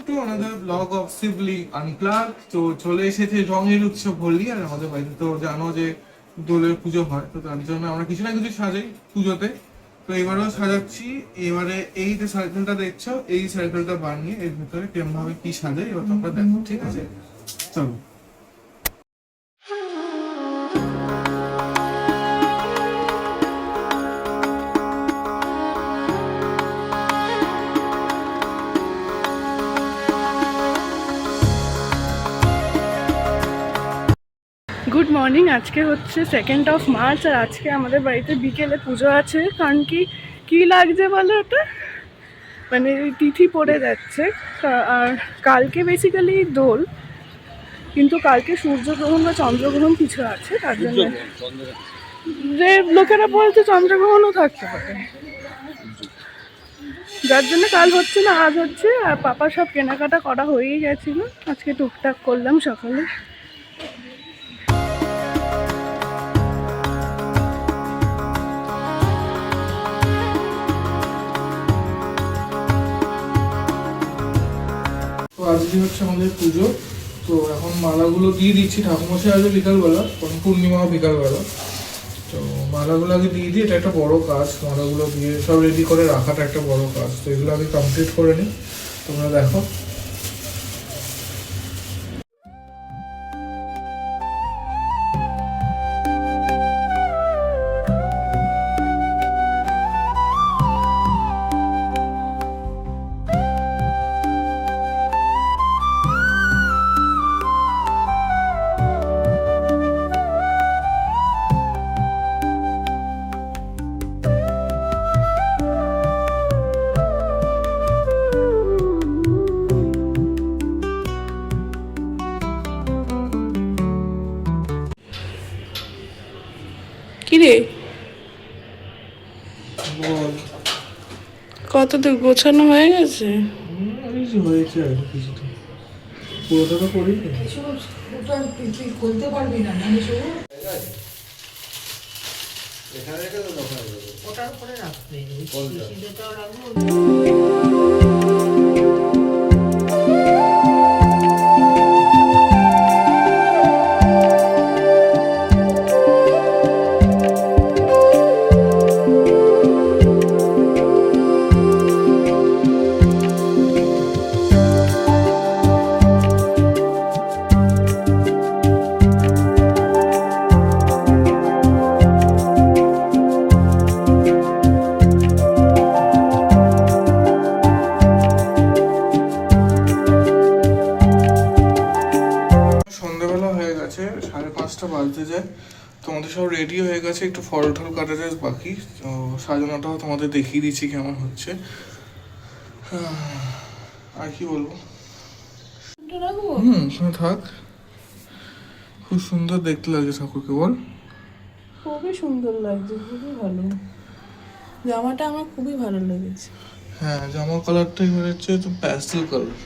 To another blog of Sibley unplug. তো চলে এসেছে রঙের উৎসব হোলি, আর আমাদের বাড়িতে তো জানো যে দোলের পুজো হয়, তো তার জন্য আমরা কিছু না কিছু সাজাই পুজোতে। তো এবারেও সাজাচ্ছি। এবারে এই যে সার্কেলটা দেখছো, এই সার্কেলটা বানিয়ে এর ভিতরে কেমন ভাবে কি সাজাই এবার তোমরা দেখো, ঠিক আছে? চলো। Good morning. আজকে হচ্ছে 2 মার্চ, আর আজকে আমাদের বাড়িতে বিকেলে পুজো আছে। কারণ কি লাগছে বলো ওটা, মানে তিথি পড়ে যাচ্ছে। আর কালকে বেসিক্যালি দোল, কিন্তু কালকে সূর্যগ্রহণ বা চন্দ্রগ্রহণ কিছু আছে, তার জন্য যে লোকেরা বলছে চন্দ্রগ্রহণও থাকতে পারে, যার জন্য কাল হচ্ছে না, আজ হচ্ছে। আর পাপা সব কেনাকাটা করা হয়েই গেছিল, আজকে টুকটাক করলাম সকালে। তো আজকে হচ্ছে আমাদের পুজো। তো এখন মালাগুলো দিয়ে দিচ্ছি। ঠাকুমশাই আসবে বিকালবেলা, কারণ পূর্ণিমা বিকালবেলা। তো মালাগুলো আগে দিয়ে দিই, এটা একটা বড় কাজ। মালাগুলো দিয়ে সব রেডি করে রাখাটা একটা বড় কাজ। তো এগুলো আগে কমপ্লিট করে নিই, তোমরা দেখো। কিরে, বল। কত দূর গোছানো হয়ে গেছে? এই যে হয়েছে আর কি, কিছুটা পুরোটা তো করিনি। তুই খুলতে পারবি না মানে শুধু ওটার উপরে রাখবে, সিঁদুরটাও রাখবো। সন্ধ্যাবেলা হয়ে গেছে, 5:30 বাজতে যায়। তোমাদের সব রেডি হয়ে গেছে, একটু ফল টল কাটা যায় বাকি। তো সাজানোটাও তোমাদের দেখিয়ে দিচ্ছি কেমন হচ্ছে। আর কি বলবো, শুনে থাক। খুব সুন্দর দেখতে লাগছে ঠাকুরকে, বল। খুবই সুন্দর লাগছে, খুবই ভালো। জামাটা আমার খুবই ভালো লেগেছে। হ্যাঁ, জামার কালারটা এবার হচ্ছে তো প্যাস্টেল কালার।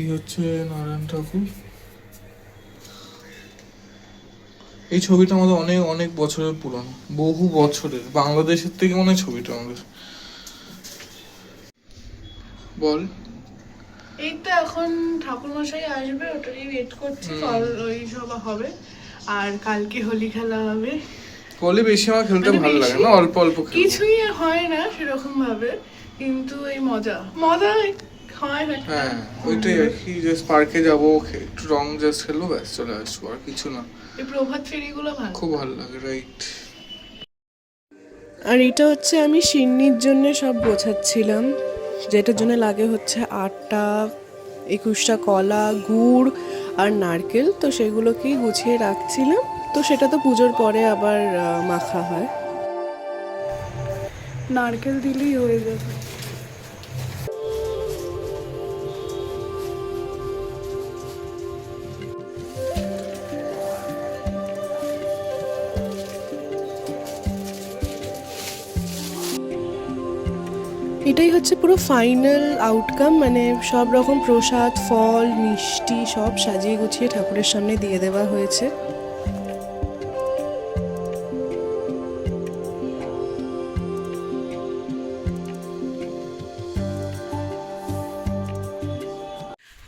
এই হচ্ছে নারায়ণ ঠাকুর। এই ছবিটা আমাদের অনেক অনেক বছরের পুরনো, বহু বছরের, বাংলাদেশের থেকে মনে হয় ছবিটা আমাদের। বল। এই তো এখন ঠাকুরমশাই আসবে, ওটারই ওয়েট করছি। ফল ওই সব হবে, আর কালকে হোলি খেলা হবে। হোলি বেশি আমার খেলতে মানে ভালো লাগে না, অল্প অল্প খেলবো। কিছুই হয় না সেরকম ভাবে, কিন্তু এই মজা মজা হয় না। হ্যাঁ, ওইটাই আর কি, জাস্ট পার্কে যাবো, একটু রং জাস্ট খেলবো, ব্যাস চলে আসবো, আর কিছু না। এই প্রভাত ফেরিগুলো ভালো, খুব ভালো লাগে, রাইট। আর এটা হচ্ছে আমি সিন্নির জন্য সব গোছাচ্ছিলাম, যেটার জন্য লাগে হচ্ছে আটা, 21টা কলা, গুড় আর নারকেল। তো সেগুলোকেই গুছিয়ে রাখছিলাম। তো সেটা তো পুজোর পরে আবার মাখা হয়, নারকেল দিলেই হয়ে যাবে। এটাই হচ্ছে পুরো ফাইনাল আউটকাম, মানে সব রকম প্রসাদ, ফল, মিষ্টি সব সাজিয়ে গুছিয়ে ঠাকুরের সামনে দিয়ে দেওয়া হয়েছে।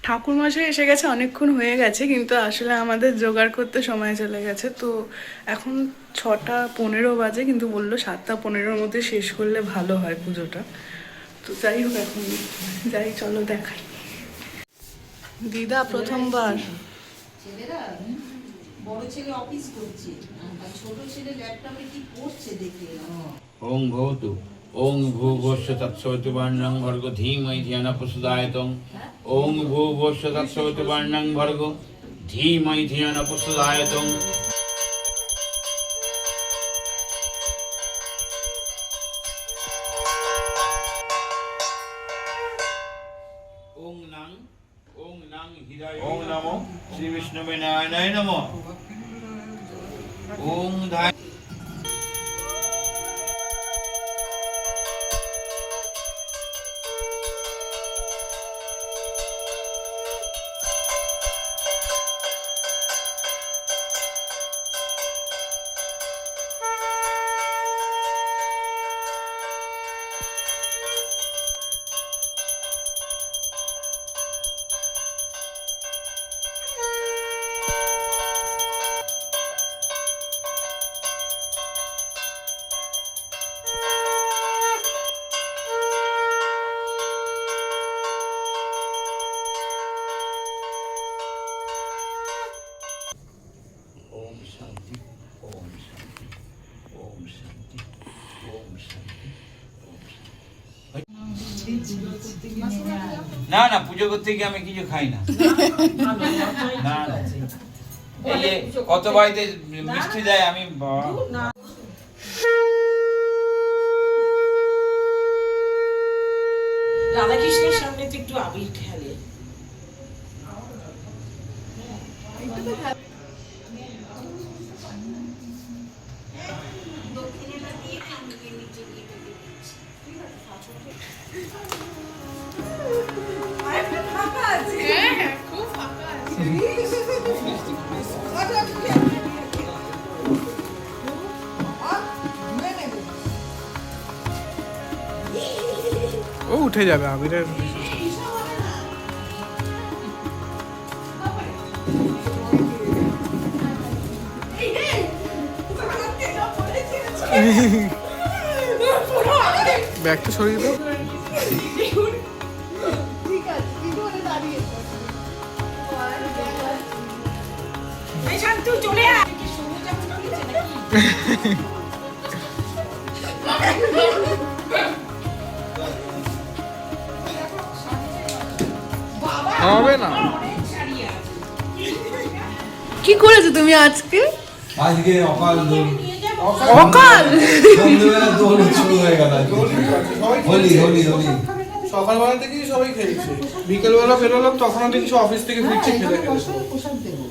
ঠাকুরমশাই এসে গেছে, অনেকক্ষণ হয়ে গেছে, কিন্তু আসলে আমাদের জোগাড় করতে সময় চলে গেছে। তো এখন 6:15 বাজে, কিন্তু বললো 7:15-র মধ্যে শেষ করলে ভালো হয় পুজোটা। তো যাই হোক, এখন যাই, চলো দেখাই। দিদা প্রথমবার। ছেলেরা বড় ছেলে অফিস করছে আর ছোট ছেলে ল্যাপটপে কি করছে দেখে ওং ভবতু ওং ভূর্ভুবস্য তৎসবিতুর্বরেণ্যং ভর্গো ধীমহি ধিয়া ন প্রচোদয়াৎ ওং ভূর্ভুবস্য তৎসবিতুর্বরেণ্যং ভর্গো ধীমহি ধিয়া ন প্রচোদয়াৎ। ওং নং হৃদয় ওং নমো শ্রী বিষ্ণুবে নারায়ণায় নমঃ। ওং ধায় ওম শান্তি ওম শান্তি ওম শান্তি ওম শান্তি ওম শান্তি। না না, পুজো করতে গিয়ে আমি কিছু খাই না। না না, এই যে কত বাড়িতে মিষ্টি দেয়, আমি রাধাকৃষ্ণের সামনে তো একটু আবির খেলে। ও উঠে যাবে আবিরের। ব্যাগটা সরিয়ে দাও। হবে না। কি করেছো তুমি আজকে? আজকে অকাল দোল অকাল সন্ধ্যেবেলা দোল শুরু হয়ে গেল। হোলি হোলি হোলি সকালবেলা থেকেই সবাই খেলছে, বিকেলবেলা বেরোলাম তখন দেখি অফিস থেকে ফিরছে খেলে খেলে। প্রসাদ দেবো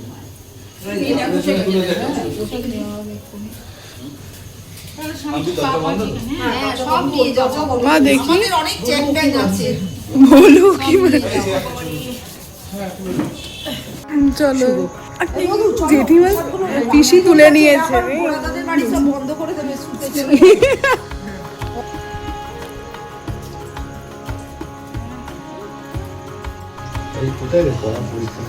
মা দেখি অনেক চ্যাং ব্যাং আছে। বলো কি চলো। জেঠিমা পিসি তুলে নিয়েছে। তাদের বাড়ি সব বন্ধ করে দেবে, শুতে চলে এই কোথায় রে পড়া পরীক্ষা?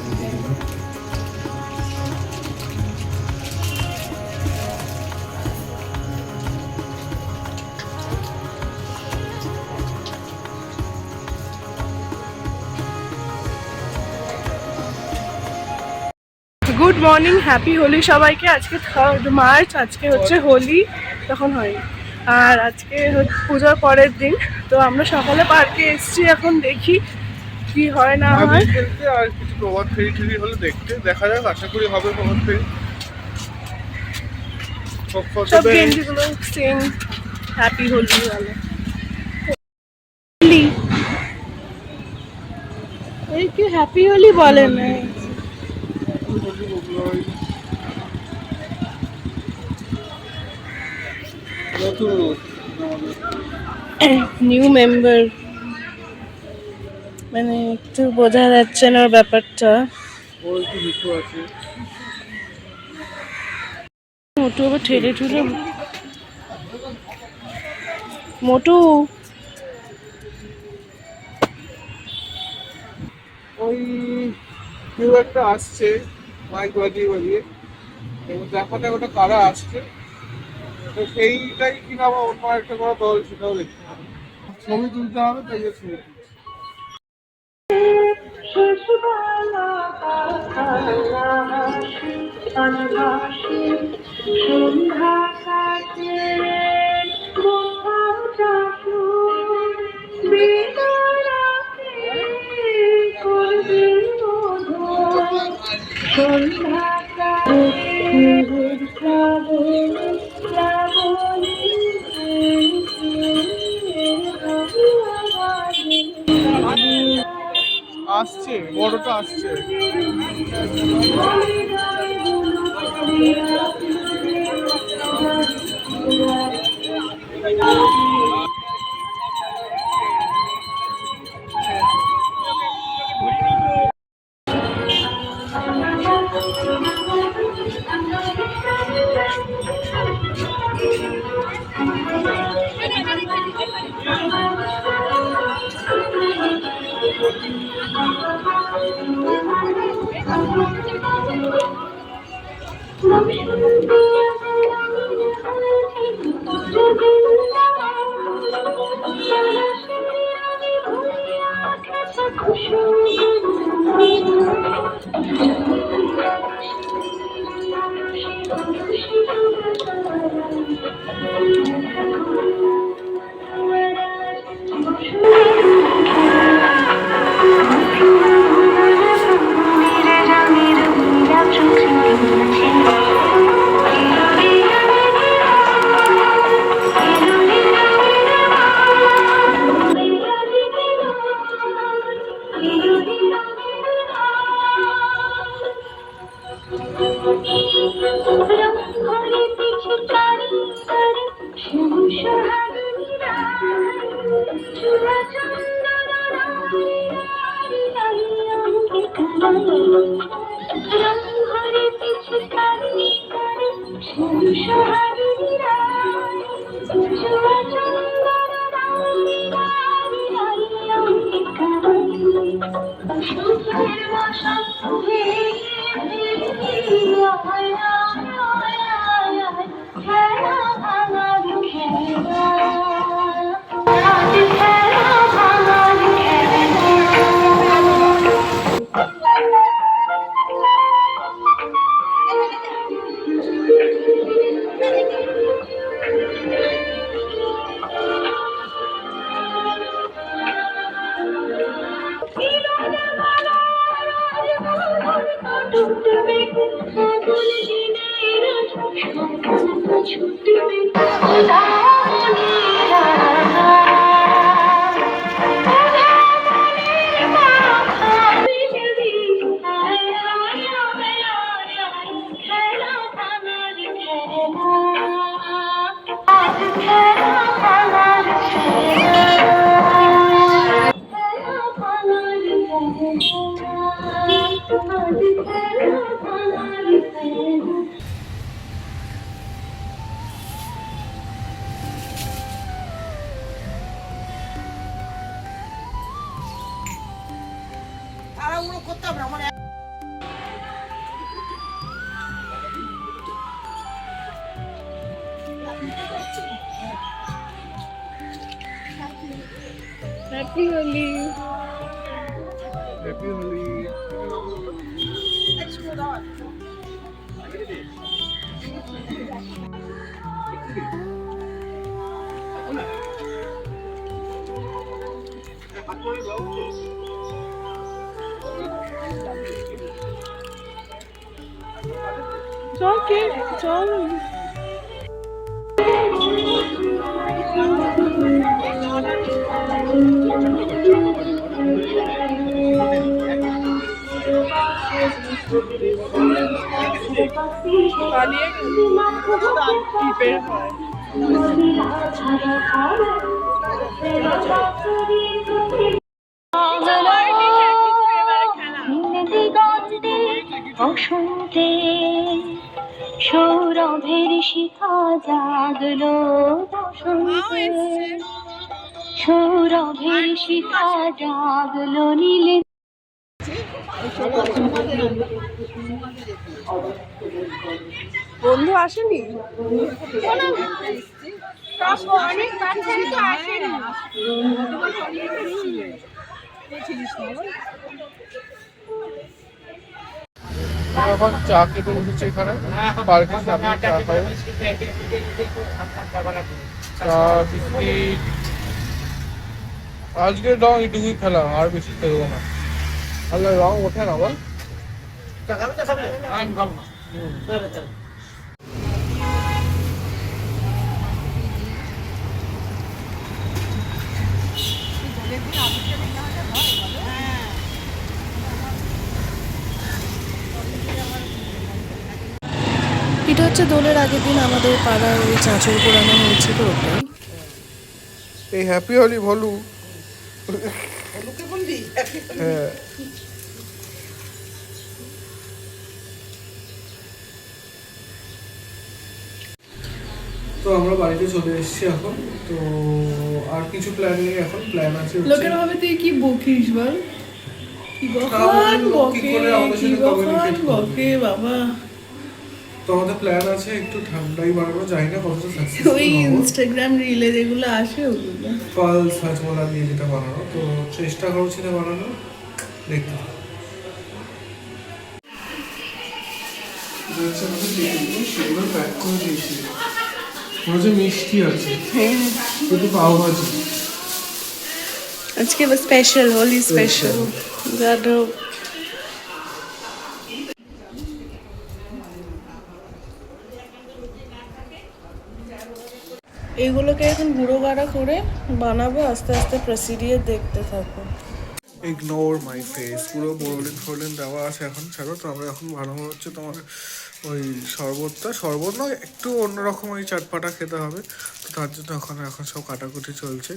গুড মর্নিং, হ্যাপি হোলি সবাইকে। আজকে 3rd মার্চ, আজকে হচ্ছে হোলি, তখন হয়। আর আজকে পুজোর পরের দিন। তো আমরা সকালে পার্কে এসেছি, এখন দেখি কি হয় না হয়। খেলতে আর কিছু প্রভাত ফেরি ঠেরি হলে দেখতে, দেখা যাক, আশা করি হবে প্রভাত ফেরি। সব গেঞ্জিগুলো সেম হ্যাপি হোলি বলে। হোলি এই কি হ্যাপি হোলি বলে না? নিউ মেম্বার, মানে একটু বোঝা যাচ্ছে না ব্যাপারটা। মোটু আবার ঠেলে ঠুলে, মোটু ও ওই কেউ একটা আসছে মাইক বাজিয়ে বাজিয়ে, এবং দেখা যাক ওটা কারা আসছে। তো সেইটাই কিনা বা অন্য একটা কোনো দল, সেটাও দেখতে হবে। ছবি তুলতে হবে, তাই জন্য ছবি তুলছি। আসছে, বড়টা আসছে। তাড়াহুড়ো করতে হবে না, আমার হ্যাপি হোলি। হ্যাপি হোলি। চল কে চল। পালিয়ে কি বের হয়। বসন্তে সৌরভের শিখা জাগলো বসন্তে, সৌরভের শিখা জাগলো নীলে। বন্ধু আসেনি? অনেক বাচ্চারা তো আসেনি। এখন চা খেতে বসেছি এখানে পার্কের সামনে চা খাই। চা বিস্কিট আজকে রং এটুকুই খেলাম, আর বেশি খেলবো না। আল্লাহ রং ওঠে না বল। এটা হচ্ছে দোলের আগের দিন আমাদের পাড়ার ওই চাঁচল পোড়ানো হয়েছিল ওটাই। এই হ্যাপি হলি ভলু। হ্যাঁ তো আমরা বাড়িতে চলে এসেছি এখন। তো আর কিছু প্ল্যান নেই, এখন প্ল্যান আছে লোকের ভাবে তুই কি বকিস বল? কি বকান বকে, কি বকান বকে বাবা। তো আমাদের প্ল্যান আছে একটু ঠান্ডাই বানানো, জানি না কতটা ওই সাকসেসফুল হবে। ইনস্টাগ্রাম রিলে যেগুলো আসে ওগুলো পালস হাজমোলা দিয়ে যেটা বানানো, তো চেষ্টা করছি না বানানো, দেখতে হবে। সেগুলো প্যাক করে দিয়েছি, মনে হচ্ছে মিষ্টি আছে কিন্তু পাও ভাজি। আজকে স্পেশাল, হোলি স্পেশাল। যাদব এইগুলোকে এখন গুঁড়ো গাড়া করে বানাবো, আস্তে আস্তে প্রসিডিওর দেখতে থাকো। ইগনোর মাই ফেস, পুরো বোরলিন ফোরলিন দেওয়া আছে এখন, ছাড়ো। তো আমরা এখন বানাবো হচ্ছে তোমার ওই শরবতটা, শরবত নয় একটু অন্যরকম ওই চাটপাটা খেতে হবে। তো তার জন্য এখন সব কাটাকুটি চলছে,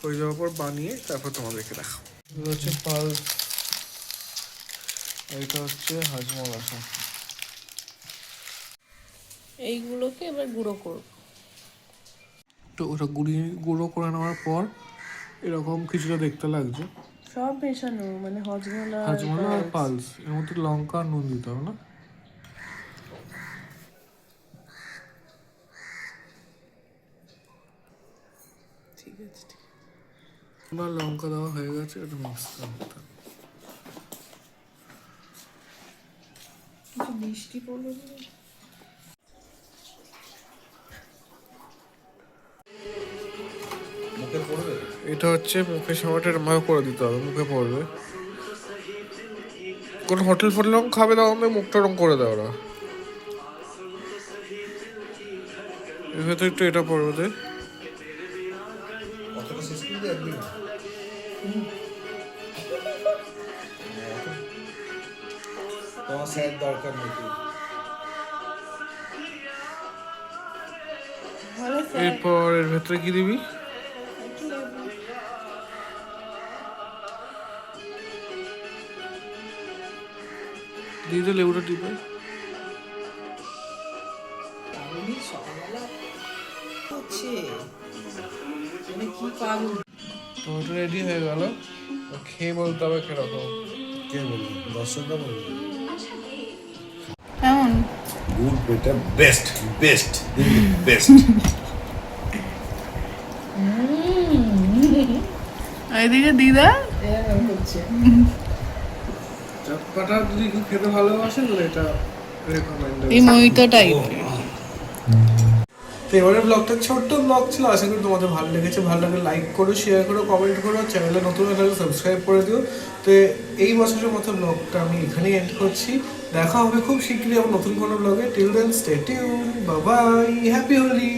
ওই যাওয়ার পর বানিয়ে তারপর তোমাদেরকে দেখাবো। এগুলো হচ্ছে পালস, এইটা হচ্ছে হাজমোলা। এইগুলোকে এবার গুঁড়ো করবো। তো ওটা গুঁড়ো করে নেওয়ার পর এরকম কিছুটা দেখতে লাগছে। সব মেশানো মানে হজমোলা আর পালস, এর মধ্যে লঙ্কা আর নুন দিতে হবে না? ঠিক আছে। বা লঙ্কা দেওয়া হয়ে গেছে, এটা মিক্স করতে হবে। বৃষ্টি পড়লো। এটা হচ্ছে মুখের সময়টা এরকম করে দিতে হবে, মুখে পড়বে। কোন হোটেল ফোটেল রং খাবে দাও, আমাদের মুখটা রং করে দাও ওরা। এর ভেতরে একটু এটা পড়বে দে। তোমার স্যার দরকার নেই। এরপর এর ভেতরে কি দিবি? দিয়ে দে লেবুটা টিপে। তো ওটা রেডি হয়ে গেল, খেয়ে বলতে হবে কিরকম। কে বলবো? দর্শকরা বলবো। কেমন? Good, better, best best best. এদিকে দিদা চটপাটা যদি কেউ খেতে ভালোবাসে তাহলে এটা রেকমেন্ডেড। এই মহিতো টাইপের। তো এবারে ব্লগটা ছোট্ট ব্লগ ছিল, আশা করি তোমাদের ভালো লেগেছে। ভালো লাগলে লাইক করো, শেয়ার করো, কমেন্ট করো, চ্যানেলে নতুন হয়ে থাকলে সাবস্ক্রাইব করে দিও। তো এই বছরের মতো ব্লগটা আমি এখানেই এন্ড করছি। দেখা হবে খুব শীঘ্রই আমার নতুন কোনো ব্লগে। Till then stay tuned, bye bye, happy Holi.